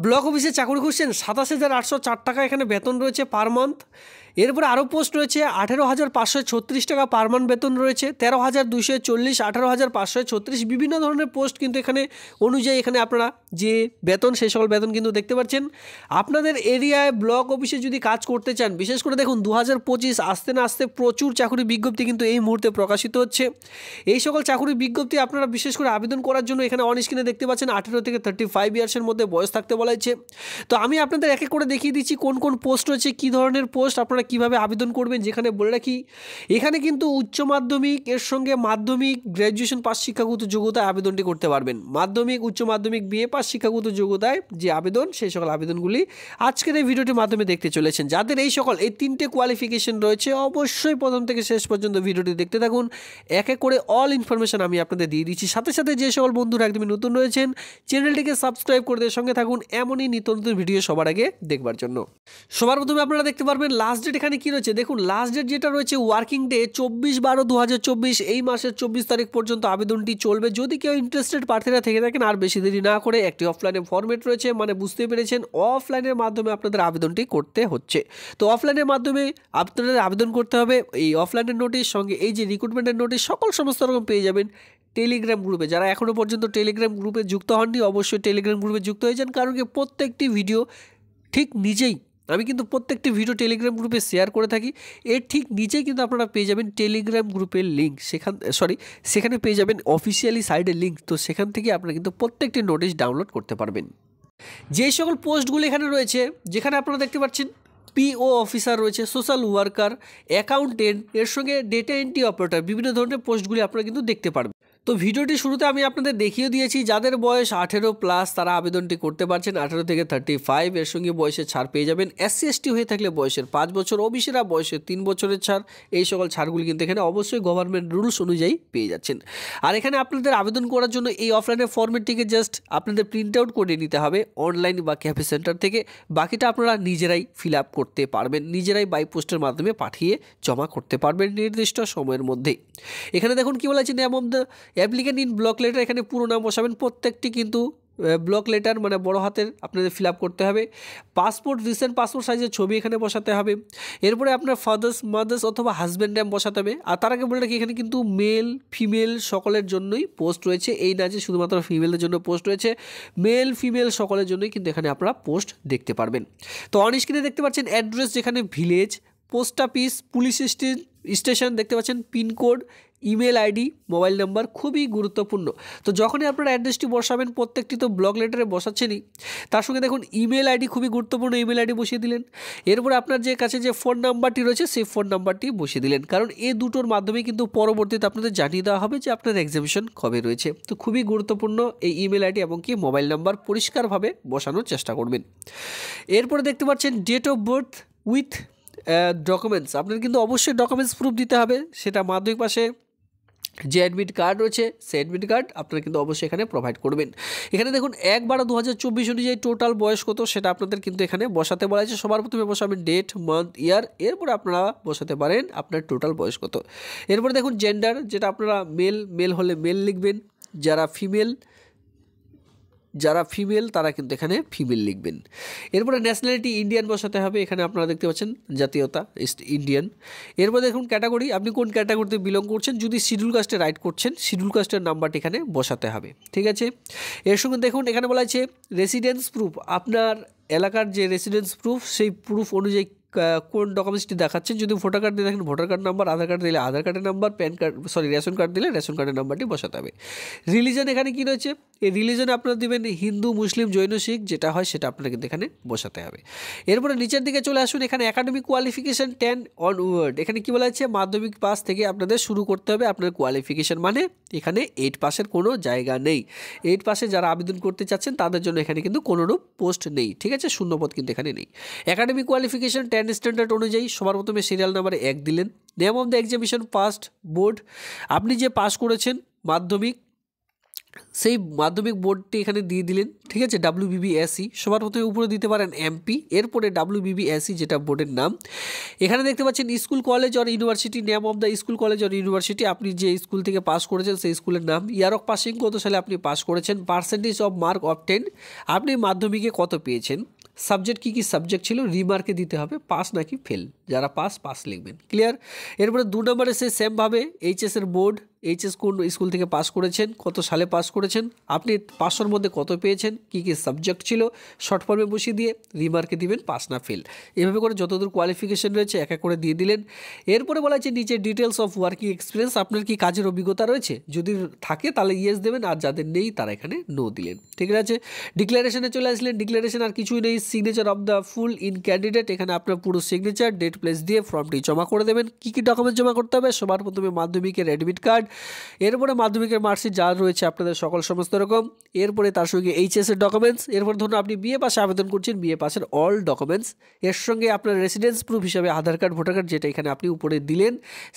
Block অফিসে চাকরি খুঁজছেন ২৭,৮০৪ টাকা এখানে বেতন রয়েছে পার মান্থ। এরপরে আরও পোস্ট রয়েছে ১৮,৫৩৬ টাকা পার মান্থ বেতন রয়েছে, ১৩,২৪০, ১৮,৫৩৬ বিভিন্ন ধরনের পোস্ট কিন্তু এখানে অনুযায়ী এখানে আপনারা যে বেতন সেই সকল বেতন কিন্তু দেখতে পাচ্ছেন। আপনাদের এরিয়ায় ব্লক অফিসে যদি কাজ করতে চান, বিশেষ করে দেখুন ২০২৫ আসতে না আসতে প্রচুর চাকরি বিজ্ঞপ্তি কিন্তু এই মুহূর্তে প্রকাশিত হচ্ছে। এই সকল চাকরি বিজ্ঞপ্তি আপনারা বিশেষ করে আবেদন করার জন্য এখানে অন স্ক্রিনে দেখতে পাচ্ছেন 18 থেকে 35 ইয়ার্সের মধ্যে বয়স থাকতে বলা হয়েছে। তো আমি আপনাদের এক এক করে দেখিয়ে দিচ্ছি কোন কোন পোস্ট রয়েছে, কী ধরনের পোস্ট, আপনারা কীভাবে আবেদন করবেন। যেখানে বলে রাখি এখানে কিন্তু উচ্চ মাধ্যমিক এর সঙ্গে মাধ্যমিক গ্র্যাজুয়েশন পাস শিক্ষাগত যোগ্যতায় আবেদনটি করতে পারবেন। মাধ্যমিক, উচ্চ মাধ্যমিক, বিএ পাস শিক্ষাগত যোগ্যতায় যে আবেদন সেই সকল আবেদনগুলি আজকের এই ভিডিওটির মাধ্যমে দেখতে চলেছেন। যাদের এই তিনটে কোয়ালিফিকেশন রয়েছে অবশ্যই প্রথম থেকে শেষ পর্যন্ত ভিডিওটি দেখতে থাকুন। এক এক করে অল ইনফরমেশন আমি আপনাদের দিয়ে দিচ্ছি। সাথে সাথে যে সকল বন্ধুরা একদমই নতুন রয়েছেন চ্যানেলটিকে সাবস্ক্রাইব করে দিয়ে সঙ্গে থাকুন এমনই নিত্য নতুন ভিডিও সবার আগে দেখবার জন্য। সবার প্রথমে আপনারা দেখতে পারবেন লাস্ট ডেট এখানে কি রয়েছে। দেখুন লাস্ট ডেট যেটা রয়েছে ওয়ার্কিং ডে 24/12/2024, এই মাসের 24 তারিখ পর্যন্ত আবেদনটি চলবে। যদি কেউ ইন্টারেস্টেড প্রার্থীরা থেকে থাকেন আর বেশি দেরি না করে একটি অফলাইনে ফরম্যাট রয়েছে, মানে বুঝতে পেরেছেন অফলাইনের মাধ্যমে আপনাদের আবেদনটি করতে হচ্ছে। তো অফলাইনের মাধ্যমে আপনাদের আবেদন করতে হবে। এই অফলাইনের নোটিশ সঙ্গে এই যে রিক্রুটমেন্টের নোটিশ সমস্ত রকম পেয়ে যাবেন টেলিগ্রাম গ্রুপে। যারা এখনও পর্যন্ত টেলিগ্রাম গ্রুপে যুক্ত হননি অবশ্যই টেলিগ্রাম গ্রুপে যুক্ত হয়ে যান, কারণ কি প্রত্যেকটি ভিডিও ঠিক নিজেই আমি কিন্তু প্রত্যেকটি ভিডিও টেলিগ্রাম গ্রুপে শেয়ার করে থাকি। এর ঠিক নিচেই কিন্তু আপনারা পেয়ে যাবেন টেলিগ্রাম গ্রুপের লিঙ্ক, সেখানে পেয়ে যাবেন অফিসিয়ালি সাইডের লিঙ্ক। তো সেখান থেকে আপনারা কিন্তু প্রত্যেকটি নোটিশ ডাউনলোড করতে পারবেন। যে সকল পোস্টগুলি এখানে রয়েছে, যেখানে আপনারা দেখতে পাচ্ছেন পিও অফিসার রয়েছে, সোশ্যাল ওয়ার্কার, অ্যাকাউন্টেন্ট, এর সঙ্গে ডেটা এন্ট্রি অপারেটর, বিভিন্ন ধরনের পোস্টগুলি আপনারা কিন্তু দেখতে পারবেন। তো ভিডিওটি শুরুতে আমি আপনাদের দেখিয়ে দিয়েছি যাদের বয়স 18+ তারা আবেদনটি করতে পারছেন। 18 থেকে 35 এর সঙ্গে বয়সের ছাড় পেয়ে যাবেন। SC ST হয়ে থাকলে বয়সের 5 বছর, ওবিসিরা বয়সের 3 বছরের ছাড়। এই সকল ছাড়গুলি কিন্তু এখানে অবশ্যই গভর্নমেন্ট রুলস অনুযায়ী পেয়ে যাচ্ছেন। আর এখানে আপনাদের আবেদন করার জন্য এই অফলাইনের ফর্মেটটিকে জাস্ট আপনাদের প্রিন্ট আউট করে নিতে হবে অনলাইন বা ক্যাফে সেন্টার থেকে। বাকিটা আপনারা নিজেরাই ফিল আপ করতে পারবেন, নিজেরাই বাই পোস্টের মাধ্যমে পাঠিয়ে জমা করতে পারবেন নির্দিষ্ট সময়ের মধ্যে। এখানে দেখুন কি বলা আছে, name of the applicant in block letter, এখানে পুরো নাম বসাবেন। প্রত্যেকটি কিন্তু ব্লক লেটার মানে বড় হাতের আপনাদের ফিল আপ করতে হবে। পাসপোর্ট, রিসেন্ট পাসপোর্ট সাইজের ছবি এখানে বসাতে হবে। এরপরে আপনার ফাদার্স, মাদার্স অথবা হাজব্যান্ড নেম বসাতে হবে। আর তার আগে বলে রাখি এখানে কিন্তু মেল ফিমেল সকলের জন্যই পোস্ট রয়েছে, এই না যে শুধুমাত্র ফিমেলের জন্য পোস্ট রয়েছে, মেল ফিমেল সকলের জন্যই কিন্তু এখানে আপনারা পোস্ট দেখতে পারবেন। তো অন স্ক্রিনে দেখতে পাচ্ছেন অ্যাড্রেস, যেখানে village, post office, police station দেখতে পাচ্ছেন, pincode, email ID, mobile number, খুবই গুরুত্বপূর্ণ। তো যখনই আপনারা অ্যাড্রেসটি বসাবেন, প্রত্যেকটি তো ব্লক লেটারে বসাচ্ছেনই, তার সঙ্গে দেখুন ইমেল আইডি খুবই গুরুত্বপূর্ণ, ইমেল আইডি বসিয়ে দিলেন। এরপরে আপনার যে কাছে যে ফোন নাম্বারটি রয়েছে সেই ফোন নাম্বারটি বসিয়ে দিলেন, কারণ এই দুটোর মাধ্যমে কিন্তু পরবর্তীতে আপনাদের জানিয়ে দেওয়া হবে যে আপনার এক্সামিনেশন কবে রয়েছে। তো খুবই গুরুত্বপূর্ণ এই ইমেল আইডি এবং কি মোবাইল নাম্বার পরিষ্কারভাবে বসানোর চেষ্টা করবেন। এরপরে দেখতে পাচ্ছেন date of birth with documents, আপনার কিন্তু অবশ্যই ডকুমেন্টস প্রুফ দিতে হবে। সেটা মাধ্যমিক পাশে যে অ্যাডমিট কার্ড রয়েছে সেই অ্যাডমিট কার্ড আপনারা কিন্তু অবশ্যই এখানে প্রোভাইড করবেন। এখানে দেখুন 1/12/2024 অনুযায়ী টোটাল বয়স কত সেটা আপনাদের কিন্তু এখানে বসাতে বলা হয়েছে। সবার প্রথমে বসাবেন ডেট, মান্থ, ইয়ার, এরপরে আপনারা বসাতে পারেন আপনার টোটাল বয়স কত। এরপরে দেখুন জেন্ডার, যেটা আপনারা মেল হলে মেল লিখবেন, যারা ফিমেল তারা কিন্তু এখানে ফিমেল লিখবেন। এরপরে ন্যাশনালিটি ইন্ডিয়ান বসাতে হবে, এখানে আপনারা দেখতে পাচ্ছেন জাতীয়তা ইন্ডিয়ান। এরপরে দেখুন ক্যাটাগরি, আপনি কোন ক্যাটাগরিতে বিলং করছেন, যদি শিডিউল কাস্টে রাইট করছেন শিডিউল কাস্টের নাম্বারটি এখানে বসাতে হবে, ঠিক আছে। এর সঙ্গে দেখুন এখানে বলা আছে রেসিডেন্স প্রুফ, আপনার এলাকার যে রেসিডেন্স প্রুফ সেই প্রুফ অনুযায়ী কোন ডকুমেন্টসটি দেখাচ্ছেন। যদি ভোটার কার্ড দিয়ে দেখেন ভোটার কার্ড নাম্বার, আধার কার্ড দিলে আধার কার্ডের নাম্বার, রেশন কার্ড দিলে রেশন কার্ডের নাম্বারটি বসাতে হবে। রিলিজন এখানে কি রয়েছে, এই রিলিজনে আপনারা দেবেন হিন্দু, মুসলিম, জৈন, শিখ, যেটা হয় সেটা আপনারা কিন্তু এখানে বসাতে হবে। এরপরে নিচের দিকে চলে আসুন, এখানে একাডেমিক কোয়ালিফিকেশান 10 অনওয়ার্ড, এখানে কি বলা হচ্ছে মাধ্যমিক পাস থেকে আপনাদের শুরু করতে হবে আপনার কোয়ালিফিকেশান, মানে এখানে 8 পাসের কোনো জায়গা নেই। 8 পাসে যারা আবেদন করতে চাচ্ছেন তাদের জন্য এখানে কিন্তু কোনোরূপ পোস্ট নেই, ঠিক আছে, শূন্যপদ কিন্তু এখানে নেই। একাডেমিক কোয়ালিফিকেশান 10 স্ট্যান্ডার্ড অনুযায়ী সবার প্রথমে সিরিয়াল নাম্বারে 1 দিলেন। Name of the examination past board, আপনি যে পাস করেছেন মাধ্যমিক সেই মাধ্যমিক বোর্ডটি এখানে দিয়ে দিলেন, ঠিক আছে। WBBSE সবার প্রথমে উপরে দিতে পারেন MP, এরপরে WBBSE যেটা বোর্ডের নাম। এখানে দেখতে পাচ্ছেন school college or university, name of the school college or university, আপনি যে স্কুল থেকে পাস করেছেন সেই স্কুলের নাম, ইয়ার অফ পাসিং কত সালে আপনি পাস করেছেন, পার্সেন্টেজ অফ মার্ক অবটেন, আপনি মাধ্যমিকে কত পেয়েছেন, সাবজেক্ট কী কী সাবজেক্ট ছিল, রিমার্কে দিতে হবে পাস নাকি ফেল, যারা পাস লিখবেন, ক্লিয়ার। এরপরে 2 নম্বরে সে সেমভাবে এইচএসের বোর্ড, এইচএস কোন স্কুল থেকে পাস করেছেন, কত সালে পাস করেছেন, আপনি 500-র মধ্যে কত পেয়েছেন, কী কী সাবজেক্ট ছিল, শর্ট ফর্মে বসিয়ে দিয়ে রিমার্কে দিবেন পাস না ফেল। এভাবে করে যতদূর কোয়ালিফিকেশন রয়েছে এক এক করে দিয়ে দিলেন। এরপরে বলা হচ্ছে নিচে ডিটেলস অফ ওয়ার্কিং এক্সপিরিয়েন্স, আপনার কি কাজের অভিজ্ঞতা রয়েছে, যদি থাকে তাহলে ইয়েস দেবেন, আর যাদের নেই তারা এখানে নো দিলেন, ঠিক আছে। ডিক্লারেশনে চলে আসলেন, ডিক্লারেশন আর কিছুই নেই, signature of the full in candidate, এখানে আপনার পুরো সিগনেচার, ডেট প্লেস দিয়ে ফর্মটি জমা করে দেবেন। কী কী ডকুমেন্ট জমা করতে হবে, সবার প্রথমে মাধ্যমিকের অ্যাডমিট কার্ড, এরপরে মাধ্যমিকের মার্কশিট যা রয়েছে আপনাদের সকল সমস্ত রকম, এরপরে তার সঙ্গে এইচএসের ডকুমেন্টস, এরপর ধরুন আপনি বিএ পাশে আবেদন করছেন, বিএ পাসের অল ডকুমেন্টস, এর সঙ্গে আপনার রেসিডেন্স প্রুফ হিসাবে আধার কার্ড, ভোটার কার্ড, যেটা এখানে আপনি উপরে দিলেন,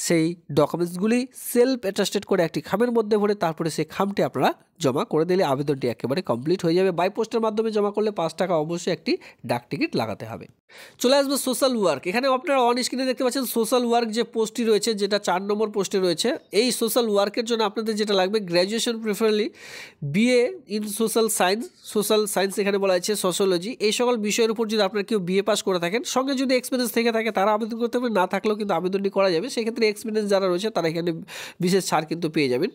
সেই ডকুমেন্টসগুলি সেলফ অ্যাটাস্টেড করে একটি খামের মধ্যে ভরে তারপরে সেই খামটি আপনারা জমা করে দিলে আবেদনটি একেবারে কমপ্লিট হয়ে যাবে। বাই পোস্টের মাধ্যমে জমা করলে 5 টাকা অবশ্যই একটি ডাক টিকিট লাগাতে হবে। চলে আসবে সোশ্যাল ওয়ার্ক, এখানে আপনারা অন স্ক্রিনে দেখতে পাচ্ছেন সোশ্যাল ওয়ার্ক যে পোস্টটি রয়েছে, যেটা 4 নম্বর পোস্টে রয়েছে। এই সোশ্যাল ওয়ার্কের জন্য আপনাদের যেটা লাগবে graduation, preferably BA in social science, এখানে বলা আছে সোশ্যোলজি, এই সকল বিষয়ের উপর যদি আপনার কেউ বিএ পাস করে থাকেন, সঙ্গে যদি এক্সপিরিয়েন্স থেকে থাকে তারা আবেদন করতে পারবে, না থাকলেও কিন্তু আবেদনটি করা যাবে। সেক্ষেত্রে এক্সপিরিয়েন্স যারা রয়েছে তারা এখানে বিশেষ ছাড় কিন্তু পেয়ে যাবেন,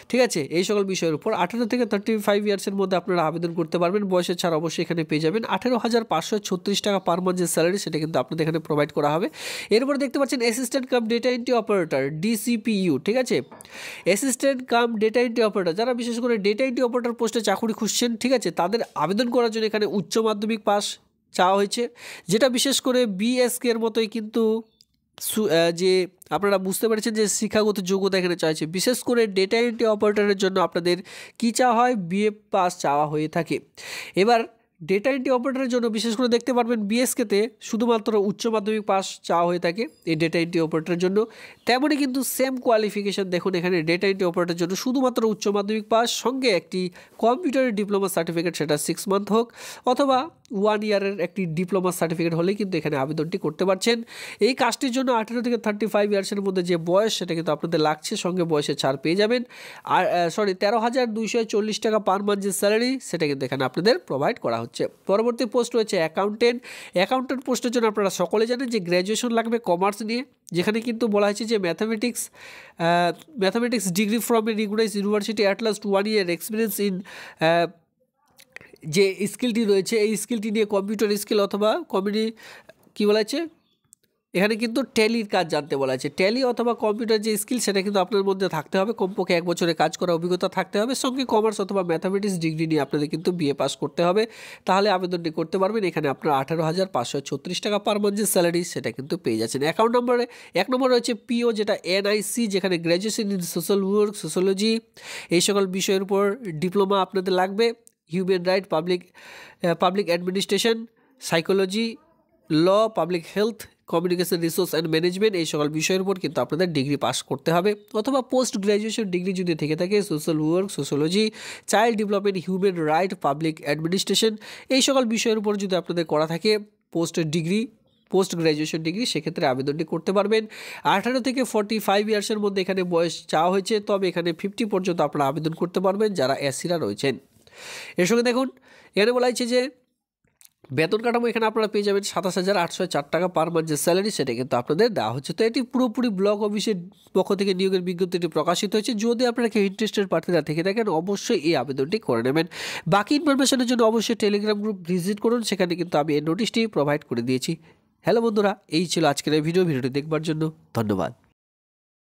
ঠিক আছে। এই সকল বিষয়ের উপর 18 থেকে 35 ইয়ার্সের মধ্যে আপনারা আবেদন করতে পারবেন, বয়সের ছাড় অবশ্যই এখানে পেয়ে যাবেন। 18,536 টাকা পার মান্থ যে স্যালারি সেটা কিন্তু আপনাদের এখানে প্রোভাইড করা হবে। এরপর দেখতে পাচ্ছেন assistant cum data entry operator, DCPU, ঠিক আছে। Assistant cum data entry operator, যারা বিশেষ করে ডেটা এন্ট্রি অপারেটর পোস্টে চাকরি খুঁজছেন, ঠিক আছে, তাদের আবেদন করার জন্য এখানে উচ্চ মাধ্যমিক পাস চাওয়া হয়েছে, যেটা বিশেষ করে BSK এর মতোই কিন্তু যে আপনারা বুঝতে পেরেছেন যে শিক্ষাগত যোগ্যতা এখানে চাইছে। বিশেষ করে ডেটা এন্ট্রি অপারেটরের জন্য আপনাদের কী চাওয়া হয়, BA পাস চাওয়া হয়ে থাকে। এবার ডেটা এন্ট্রি অপারেটরের জন্য বিশেষ করে দেখতে পারবেন BSKতে শুধুমাত্র উচ্চ মাধ্যমিক পাস চাওয়া হয়ে থাকে এই ডেটা এন্ট্রি অপারেটরের জন্য। তেমনই কিন্তু সেম কোয়ালিফিকেশন দেখুন এখানে ডেটা এন্ট্রি অপারেটরের জন্য শুধুমাত্র উচ্চ মাধ্যমিক পাস, সঙ্গে একটি কম্পিউটারের ডিপ্লোমা সার্টিফিকেট, সেটা 6 মান্থ হোক অথবা 1 ইয়ারের একটি ডিপ্লোমা সার্টিফিকেট হলেই কিন্তু এখানে আবেদনটি করতে পারছেন। এই কাজটির জন্য 18 থেকে 35 ইয়ার্সের মধ্যে যে বয়স সেটা কিন্তু আপনাদের লাগছে, সঙ্গে বয়সের ছাড় পেয়ে যাবেন। আর 13,240 টাকা পার মান্থ যে স্যালারি সেটা কিন্তু এখানে আপনাদের প্রোভাইড করা হচ্ছে। পরবর্তী পোস্ট রয়েছে অ্যাকাউন্টেন্ট পোস্টের জন্য আপনারা সকলে জানেন যে গ্র্যাজুয়েশন লাগবে কমার্স নিয়ে, যেখানে কিন্তু বলা হয়েছে যে mathematics degree from a recognized university at last 1 year experience in যে স্কিলটি রয়েছে এই স্কিলটি নিয়ে কম্পিউটার স্কিল অথবা কী বলা আছে এখানে কিন্তু ট্যালির কাজ জানতে বলা আছে। ট্যালি অথবা কম্পিউটার যে স্কিল সেটা কিন্তু আপনার মধ্যে থাকতে হবে, কমপক্ষে 1 বছরের কাজ করার অভিজ্ঞতা থাকতে হবে, সঙ্গে কমার্স অথবা ম্যাথামেটিক্স ডিগ্রি নিয়ে আপনাদের কিন্তু BA পাস করতে হবে, তাহলে আবেদনটি করতে পারবেন। এখানে আপনার 18,536 টাকা পার মান্থ যে স্যালারি সেটা কিন্তু পেয়ে যাচ্ছেন। অ্যাকাউন্ট নম্বরে 1 নম্বর রয়েছে PO, যেটা NIC, যেখানে graduation in social work, sociology, এই সকল বিষয়ের উপর ডিপ্লোমা আপনাদের লাগবে। Human right, public administration, psychology, law, public health, communication resource and management, এই সকল বিষয়ের উপর কিন্তু আপনাদের ডিগ্রি পাস করতে হবে, অথবা পোস্ট গ্র্যাজুয়েশন ডিগ্রি যদি থেকে থাকে social work, sociology, child development, human right, public administration, এই সকল বিষয়ের উপর যদি আপনাদের করা থাকে পোস্ট গ্র্যাজুয়েশন ডিগ্রি, সেক্ষেত্রে আবেদনটি করতে পারবেন। 18 থেকে 45 ইয়ার্সের মধ্যে এখানে বয়স চাওয়া হয়েছে, তবে এখানে 50 পর্যন্ত আপনারা আবেদন করতে পারবেন যারা SC-রা রয়েছেন। এর সঙ্গে দেখুন এখানে বলা হয়েছে যে বেতন কাঠামো এখানে আপনারা পেয়ে যাবেন 27,804 টাকা পার মান্থ যে স্যালারি সেটা কিন্তু আপনাদের দেওয়া হচ্ছে। তো এটি পুরোপুরি ব্লক অফিসের পক্ষ থেকে নিয়োগের বিজ্ঞপ্তিটি প্রকাশিত হয়েছে। যদি আপনারা কেউ ইন্টারেস্টেড প্রার্থীরা থেকে থাকেন অবশ্যই এই আবেদনটি করে নেবেন। বাকি ইনফরমেশনের জন্য অবশ্যই টেলিগ্রাম গ্রুপ ভিজিট করুন, সেখানে কিন্তু আমি এই নোটিশটি প্রোভাইড করে দিয়েছি। হ্যালো বন্ধুরা, এই ছিল আজকের এই ভিডিওটি দেখবার জন্য ধন্যবাদ।